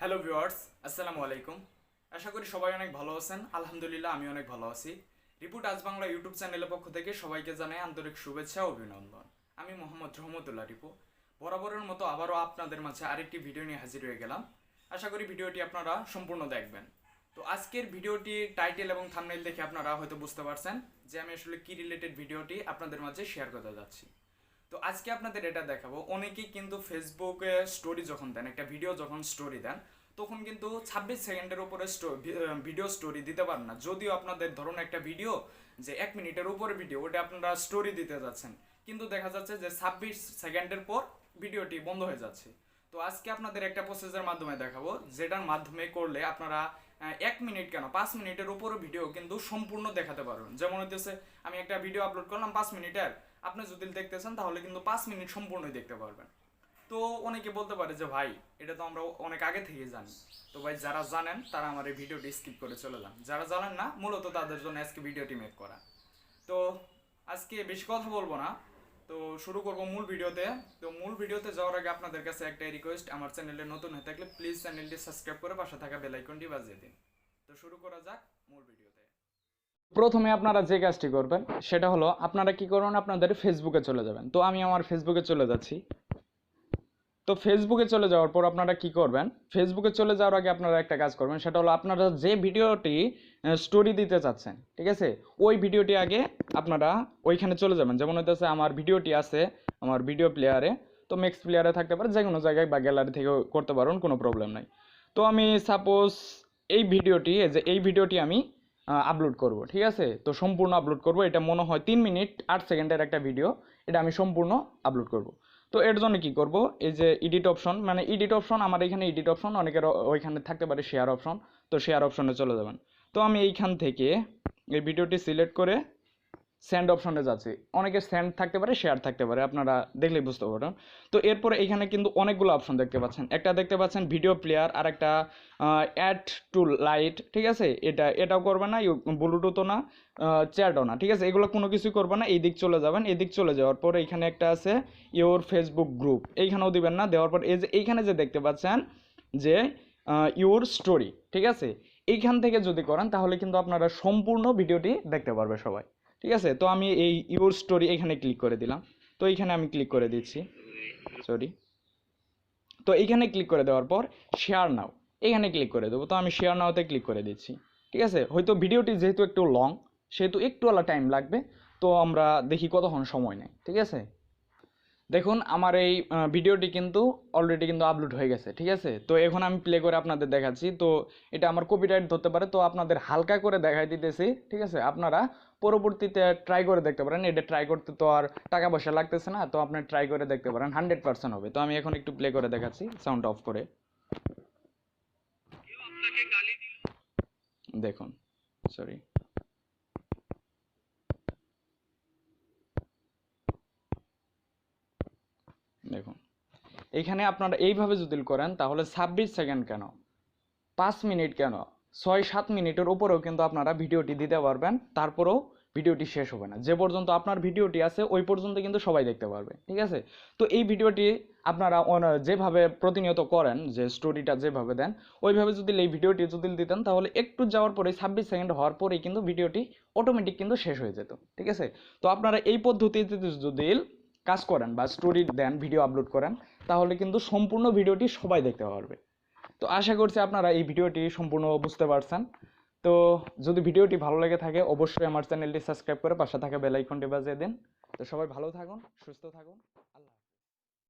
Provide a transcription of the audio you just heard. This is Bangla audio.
হ্যালো ভিউয়ার্স, আসসালামু আলাইকুম। আশা করি সবাই অনেক ভালো আছেন। আলহামদুলিল্লাহ আমি অনেক ভালো আছি। রিপোর্ট আজ বাংলা ইউটিউব চ্যানেলের পক্ষ থেকে সবাইকে জানাই আন্তরিক শুভেচ্ছা ও অভিনন্দন। আমি মোহাম্মদ রহমতুল্লাহ রিপু। বরাবরের মতো আবারও আপনাদের মাঝে আরেকটি ভিডিও নিয়ে হাজির হয়ে গেলাম। আশা করি ভিডিওটি আপনারা সম্পূর্ণ দেখবেন। তো আজকের ভিডিওটি টাইটেল এবং থাম্বনেইল দেখে আপনারা হয়তো বুঝতে পারছেন যে আমি আসলে কি রিলেটেড ভিডিওটি আপনাদের মাঝে শেয়ার করতে যাচ্ছি। তো আজকে আপনাদের এটা দেখাবো, অনেকেই কিন্তু ফেসবুকে স্টোরি যখন দেন, একটা ভিডিও যখন স্টোরি দেন, তখন কিন্তু 26 সেকেন্ডের উপরে ভিডিও স্টোরি দিতে পারেন না। যদিও আপনাদের ধরুন একটা ভিডিও যে 1 মিনিটের উপরে ভিডিও, ওটা আপনারা স্টোরি দিতে যাচ্ছেন, কিন্তু দেখা যাচ্ছে যে 26 সেকেন্ডের পর ভিডিওটি বন্ধ হয়ে যাচ্ছে। তো আজকে আপনাদের একটা প্রসেসের মাধ্যমে দেখাবো, যেটার মাধ্যমে করলে আপনারা 1 মিনিট কেন 5 মিনিটের উপরও ভিডিও কিন্তু সম্পূর্ণ দেখাতে পারবেন। যেমন হইতেছে আমি একটা ভিডিও আপলোড করলাম 5 মিনিটের, আপনি যদি দেখতেছেন তাহলে কিন্তু 5 মিনিট সম্পূর্ণই দেখতে পারবেন। তো অনেকে বলতে পারে যে ভাই এটা তো আমরা অনেক আগে থেকে জানি। তো ভাই যারা জানেন তারা আমার এই ভিডিওটি স্কিপ করে চলে যান, যারা জানেন না মূলত তাদের জন্য আজকে ভিডিওটি মেক করা। তো আজকে বেশি কথা বলবো না, তো শুরু করব মূল ভিডিওতে। তো মূল ভিডিওতে যাওয়ার আগে আপনাদের কাছে একটাই রিকোয়েস্ট, আমার চ্যানেলে নতুন হয়ে থাকলে প্লিজ চ্যানেলটি সাবস্ক্রাইব করে পাশে থাকা বেল আইকনটি বাজিয়ে দিন। তো শুরু করা যাক মূল ভিডিওতে। প্রথমে আপনারা যে কাজটি করবেন সেটা হলো, আপনারা কি করবেন, আপনাদের ফেসবুকে চলে যাবেন। তো আমি আমার ফেসবুকে চলে যাচ্ছি। তো ফেসবুকে চলে যাওয়ার পর আপনারা কি করবেন, ফেসবুকে চলে যাওয়ার আগে আপনারা একটা কাজ করবেন, সেটা হলো আপনারা যে ভিডিওটি স্টোরি দিতে চাচ্ছেন, ঠিক আছে, ওই ভিডিওটি আগে আপনারা ওইখানে চলে যাবেন। যেমন হইতেছে আমার ভিডিওটি আছে আমার ভিডিও প্লেয়ারে, তো মেক্স প্লেয়ারে থাকতে পারে, যে কোনো জায়গায় বা গ্যালারি থেকে করতে পারেন, কোনো প্রবলেম নাই। তো আমি সাপোজ এই ভিডিওটি আমি আপলোড করব, ঠিক আছে। তো সম্পূর্ণ আপলোড করব, এটা মনে হয় 3 মিনিট 8 সেকেন্ডের একটা ভিডিও, এটা আমি সম্পূর্ণ আপলোড করব। তো এর জন্য কি করব, এই যে এডিট অপশন, মানে এডিট অপশন, আমার এখানে এডিট অপশন, অনেকের ওইখানে থাকতে পারে শেয়ার অপশন, তো শেয়ার অপশনে চলে যাবেন। তো আমি এইখান থেকে এই ভিডিওটি সিলেক্ট করে সেন্ড অপশনে যাচ্ছি। অনেকে সেন্ড থাকতে পারে, শেয়ার থাকতে পারে, আপনারা দেখলেই বুঝতে পারবেন। তো এরপরে এখানে কিন্তু অনেকগুলো অপশন দেখতে পাচ্ছেন, একটা দেখতে পাচ্ছেন ভিডিও প্লেয়ার, আর একটা অ্যাড টু লাইট, ঠিক আছে। এটাও করবে না, ব্লুটুথও না, চ্যাটও না, ঠিক আছে, এগুলো কোনো কিছুই করবে না। এই দিক চলে যাবেন, এদিক চলে যাওয়ার পর এখানে একটা আছে ইওর ফেসবুক গ্রুপ, এইখানেও দিবেন না। দেওয়ার পর এই যে এইখানে যে দেখতে পাচ্ছেন যে ইওর স্টোরি, ঠিক আছে, এইখান থেকে যদি করেন তাহলে কিন্তু আপনারা সম্পূর্ণ ভিডিওটি দেখতে পারবে সবাই, ঠিক আছে। তো আমি এই ইউর স্টোরি এখানে ক্লিক করে দিলাম। তো এইখানে আমি ক্লিক করে দিচ্ছি, সরি। তো এইখানে ক্লিক করে দেওয়ার পর শেয়ার নাও, এখানে ক্লিক করে দেবো। তো আমি শেয়ার নাওতে ক্লিক করে দিচ্ছি, ঠিক আছে। হয়তো ভিডিওটি যেহেতু একটু লং, সেহেতু একটু টাইম লাগবে। তো আমরা দেখি কতক্ষণ সময় নেয়, ঠিক আছে। দেখুন আমার এই ভিডিওটি কিন্তু অলরেডি কিন্তু আপলোড হয়ে গেছে, ঠিক আছে। তো এখন আমি প্লে করে আপনাদের দেখাচ্ছি। তো এটা আমার কপিরাইট ধরতে পারে, তো আপনাদের হালকা করে দেখাই দিতেছি, ঠিক আছে। আপনারা পরবর্তীতে ট্রাই করে দেখতে পারেন, এটা ট্রাই করতে তো আর টাকা পয়সা লাগতেছে না, তো আপনি ট্রাই করে দেখতে পারেন, 100% হবে। তো আমি এখন একটু প্লে করে দেখাচ্ছি সাউন্ড অফ করে, দেখুন, সরি। দেখুন এখানে আপনারা এইভাবে যদি করেন তাহলে 26 সেকেন্ড কেন, 5 মিনিট কেন, 6-7 মিনিটের উপরেও কিন্তু আপনারা ভিডিওটি দিতে পারবেন, তারপরেও ভিডিওটি শেষ হবে না। যে পর্যন্ত আপনার ভিডিওটি আছে ওই পর্যন্ত কিন্তু সবাই দেখতে পারবে, ঠিক আছে। তো এই ভিডিওটি আপনারা যেভাবে প্রতিনিয়ত করেন, যে স্টোরিটা যেভাবে দেন, ওইভাবে যদি এই ভিডিওটি যদি দিতেন তাহলে একটু যাওয়ার পরে 26 সেকেন্ড হওয়ার পরেই কিন্তু ভিডিওটি অটোমেটিক কিন্তু শেষ হয়ে যেত, ঠিক আছে। তো আপনারা এই পদ্ধতিতে যদি কাজ করেন বা স্টোরি দেন, ভিডিও আপলোড করেন, তাহলে কিন্তু সম্পূর্ণ ভিডিওটি সবাই দেখতে পারবে। তো আশা করছি আপনারা এই ভিডিওটি সম্পূর্ণ বুঝতে পারছেন। তো যদি ভিডিওটি ভালো লেগে থাকে অবশ্যই আমার চ্যানেলটি সাবস্ক্রাইব করে পাশে থাকা বেল আইকনটি বাজিয়ে দিন। তো সবাই ভালো থাকুন, সুস্থ থাকুন, আল্লাহ।